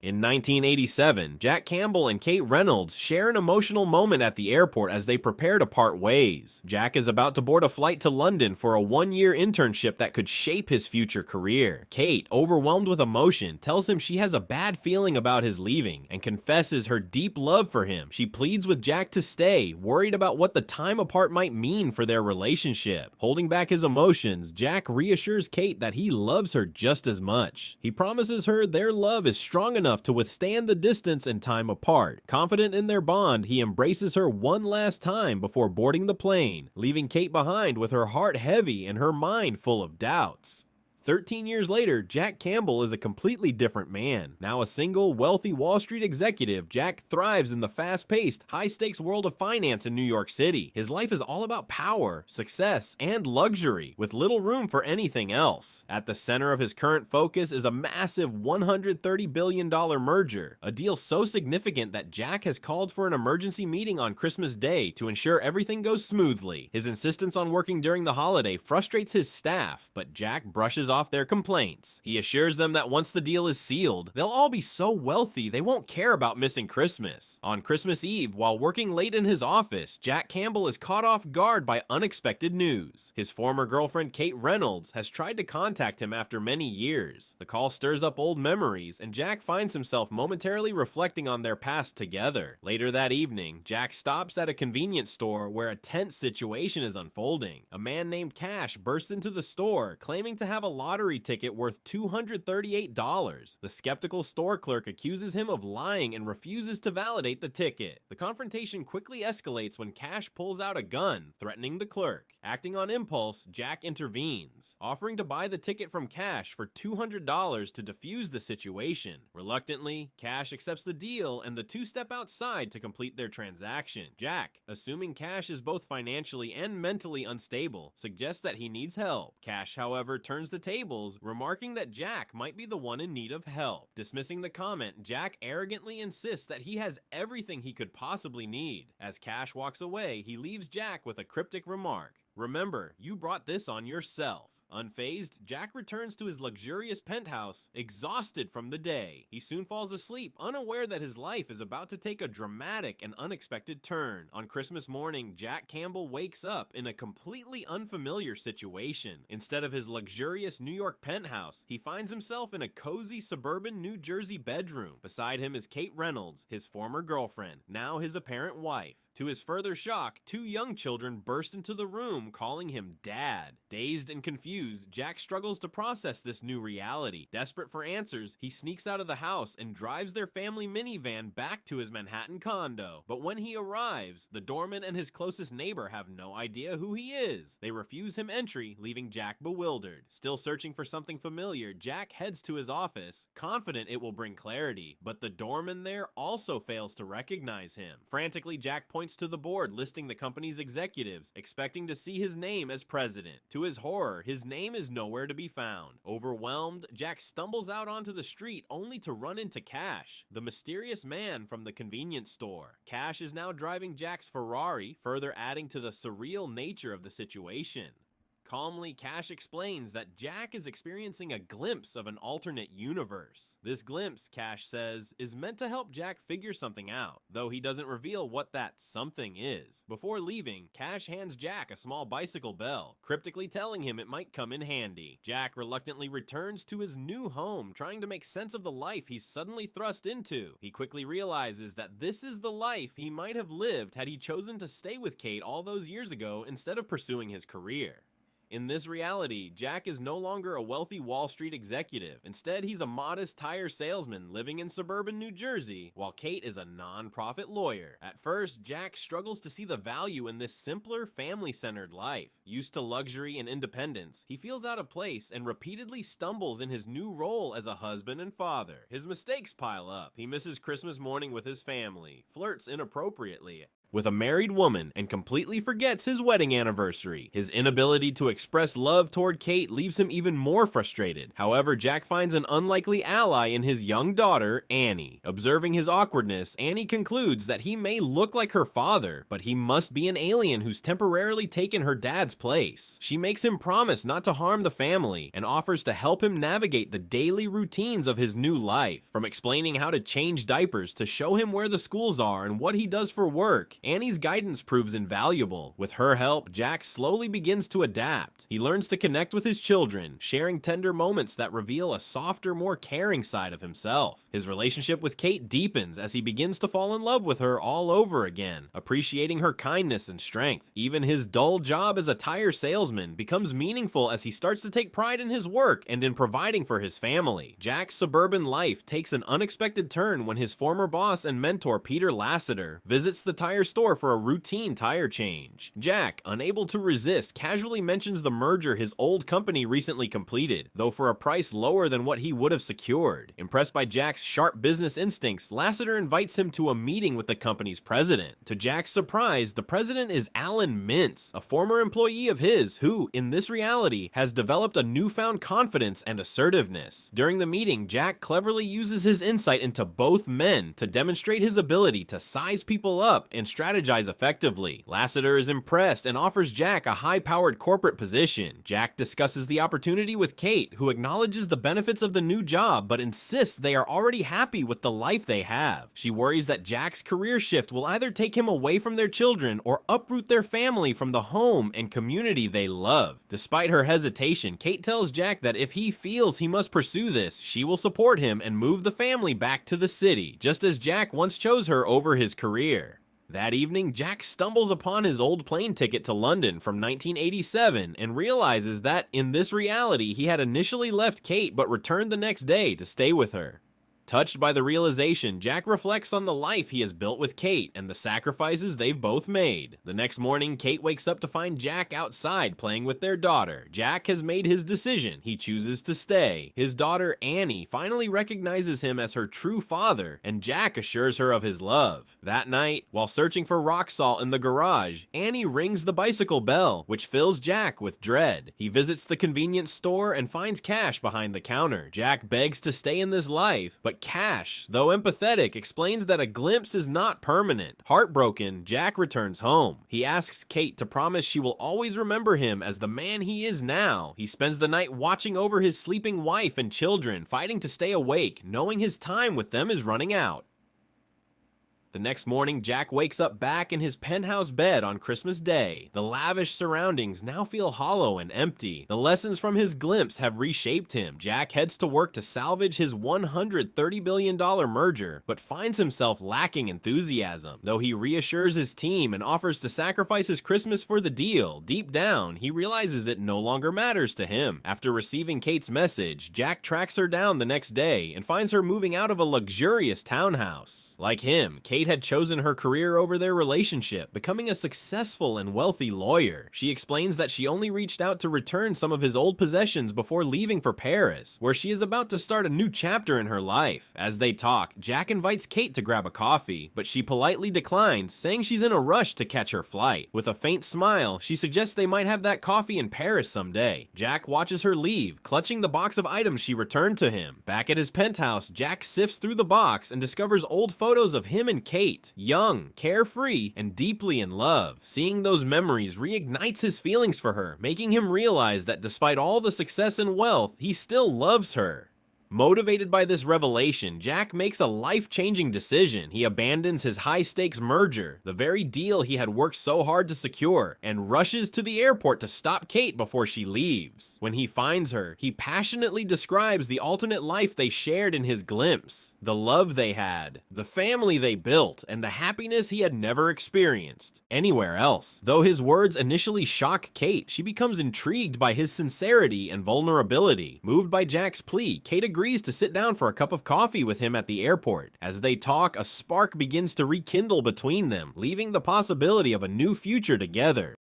In 1987, Jack Campbell and Kate Reynolds share an emotional moment at the airport as they prepare to part ways. Jack is about to board a flight to London for a one-year internship that could shape his future career. Kate, overwhelmed with emotion, tells him she has a bad feeling about his leaving and confesses her deep love for him. She pleads with Jack to stay, worried about what the time apart might mean for their relationship. Holding back his emotions, Jack reassures Kate that he loves her just as much. He promises her their love is strong enough to withstand the distance and time apart. Confident in their bond, he embraces her one last time before boarding the plane, leaving Kate behind with her heart heavy and her mind full of doubts. 13 years later, Jack Campbell is a completely different man. Now a single, wealthy Wall Street executive, Jack thrives in the fast-paced, high-stakes world of finance in New York City. His life is all about power, success, and luxury, with little room for anything else. At the center of his current focus is a massive $130 billion merger, a deal so significant that Jack has called for an emergency meeting on Christmas Day to ensure everything goes smoothly. His insistence on working during the holiday frustrates his staff, but Jack brushes off their complaints. He assures them that once the deal is sealed, they'll all be so wealthy they won't care about missing Christmas. On Christmas Eve, while working late in his office, Jack Campbell is caught off guard by unexpected news. His former girlfriend Kate Reynolds has tried to contact him after many years. The call stirs up old memories, and Jack finds himself momentarily reflecting on their past together. Later that evening, Jack stops at a convenience store where a tense situation is unfolding. A man named Cash bursts into the store, claiming to have a lottery ticket worth $238. The skeptical store clerk accuses him of lying and refuses to validate the ticket. The confrontation quickly escalates when Cash pulls out a gun, threatening the clerk. Acting on impulse, Jack intervenes, offering to buy the ticket from Cash for $200 to defuse the situation. Reluctantly, Cash accepts the deal and the two step outside to complete their transaction. Jack, assuming Cash is both financially and mentally unstable, suggests that he needs help. Cash, however, turns the tables, remarking that Jack might be the one in need of help. Dismissing the comment, Jack arrogantly insists that he has everything he could possibly need. As Cash walks away, he leaves Jack with a cryptic remark: "Remember, you brought this on yourself." Unfazed, Jack returns to his luxurious penthouse, exhausted from the day. He soon falls asleep, unaware that his life is about to take a dramatic and unexpected turn. On Christmas morning, Jack Campbell wakes up in a completely unfamiliar situation. Instead of his luxurious New York penthouse, he finds himself in a cozy suburban New Jersey bedroom. Beside him is Kate Reynolds, his former girlfriend, now his apparent wife. To his further shock, two young children burst into the room, calling him Dad. Dazed and confused, Jack struggles to process this new reality. Desperate for answers, he sneaks out of the house and drives their family minivan back to his Manhattan condo. But when he arrives, the doorman and his closest neighbor have no idea who he is. They refuse him entry, leaving Jack bewildered. Still searching for something familiar, Jack heads to his office, confident it will bring clarity. But the doorman there also fails to recognize him. Frantically, Jack points to the board listing the company's executives, expecting to see his name as president. To his horror, his name is nowhere to be found. Overwhelmed, Jack stumbles out onto the street only to run into Cash, the mysterious man from the convenience store. Cash is now driving Jack's Ferrari, further adding to the surreal nature of the situation. Calmly, Cash explains that Jack is experiencing a glimpse of an alternate universe. This glimpse, Cash says, is meant to help Jack figure something out, though he doesn't reveal what that something is. Before leaving, Cash hands Jack a small bicycle bell, cryptically telling him it might come in handy. Jack reluctantly returns to his new home, trying to make sense of the life he's suddenly thrust into. He quickly realizes that this is the life he might have lived had he chosen to stay with Kate all those years ago instead of pursuing his career. In this reality, Jack is no longer a wealthy Wall Street executive. Instead, he's a modest tire salesman living in suburban New Jersey, while Kate is a non-profit lawyer. At first, Jack struggles to see the value in this simpler, family-centered life. Used to luxury and independence, he feels out of place and repeatedly stumbles in his new role as a husband and father. His mistakes pile up. He misses Christmas morning with his family, flirts inappropriately, with a married woman and completely forgets his wedding anniversary. His inability to express love toward Kate leaves him even more frustrated. However, Jack finds an unlikely ally in his young daughter, Annie. Observing his awkwardness, Annie concludes that he may look like her father, but he must be an alien who's temporarily taken her dad's place. She makes him promise not to harm the family and offers to help him navigate the daily routines of his new life. From explaining how to change diapers to show him where the schools are and what he does for work, Annie's guidance proves invaluable. With her help, Jack slowly begins to adapt. He learns to connect with his children, sharing tender moments that reveal a softer, more caring side of himself. His relationship with Kate deepens as he begins to fall in love with her all over again, appreciating her kindness and strength. Even his dull job as a tire salesman becomes meaningful as he starts to take pride in his work and in providing for his family. Jack's suburban life takes an unexpected turn when his former boss and mentor Peter Lassiter visits the tire store for a routine tire change. Jack, unable to resist, casually mentions the merger his old company recently completed, though for a price lower than what he would have secured. Impressed by Jack's sharp business instincts, Lassiter invites him to a meeting with the company's president. To Jack's surprise, the president is Alan Mintz, a former employee of his who, in this reality, has developed a newfound confidence and assertiveness. During the meeting, Jack cleverly uses his insight into both men to demonstrate his ability to size people up and strategize effectively. Lassiter is impressed and offers Jack a high-powered corporate position. Jack discusses the opportunity with Kate, who acknowledges the benefits of the new job but insists they are already happy with the life they have. She worries that Jack's career shift will either take him away from their children or uproot their family from the home and community they love. Despite her hesitation, Kate tells Jack that if he feels he must pursue this, she will support him and move the family back to the city, just as Jack once chose her over his career. That evening, Jack stumbles upon his old plane ticket to London from 1987 and realizes that, in this reality, he had initially left Kate but returned the next day to stay with her. Touched by the realization, Jack reflects on the life he has built with Kate and the sacrifices they've both made. The next morning, Kate wakes up to find Jack outside playing with their daughter. Jack has made his decision. He chooses to stay. His daughter, Annie, finally recognizes him as her true father, and Jack assures her of his love. That night, while searching for rock salt in the garage, Annie rings the bicycle bell, which fills Jack with dread. He visits the convenience store and finds Cash behind the counter. Jack begs to stay in this life, but Cash, though empathetic, explains that a glimpse is not permanent. Heartbroken, Jack returns home. He asks Kate to promise she will always remember him as the man he is now. He spends the night watching over his sleeping wife and children, fighting to stay awake, knowing his time with them is running out. The next morning, Jack wakes up back in his penthouse bed on Christmas Day. The lavish surroundings now feel hollow and empty. The lessons from his glimpse have reshaped him. Jack heads to work to salvage his $130 billion merger, but finds himself lacking enthusiasm. Though he reassures his team and offers to sacrifice his Christmas for the deal, deep down, he realizes it no longer matters to him. After receiving Kate's message, Jack tracks her down the next day and finds her moving out of a luxurious townhouse. Like him, Kate had chosen her career over their relationship, becoming a successful and wealthy lawyer. She explains that she only reached out to return some of his old possessions before leaving for Paris, where she is about to start a new chapter in her life. As they talk, Jack invites Kate to grab a coffee, but she politely declines, saying she's in a rush to catch her flight. With a faint smile, she suggests they might have that coffee in Paris someday. Jack watches her leave, clutching the box of items she returned to him. Back at his penthouse, Jack sifts through the box and discovers old photos of him and Kate, young, carefree, and deeply in love. Seeing those memories reignites his feelings for her, making him realize that despite all the success and wealth, he still loves her. Motivated by this revelation, Jack makes a life-changing decision. He abandons his high-stakes merger, the very deal he had worked so hard to secure, and rushes to the airport to stop Kate before she leaves. When he finds her, he passionately describes the alternate life they shared in his glimpse, the love they had, the family they built, and the happiness he had never experienced anywhere else. Though his words initially shock Kate, she becomes intrigued by his sincerity and vulnerability. Moved by Jack's plea, Kate agrees to sit down for a cup of coffee with him at the airport. As they talk, a spark begins to rekindle between them, leaving the possibility of a new future together.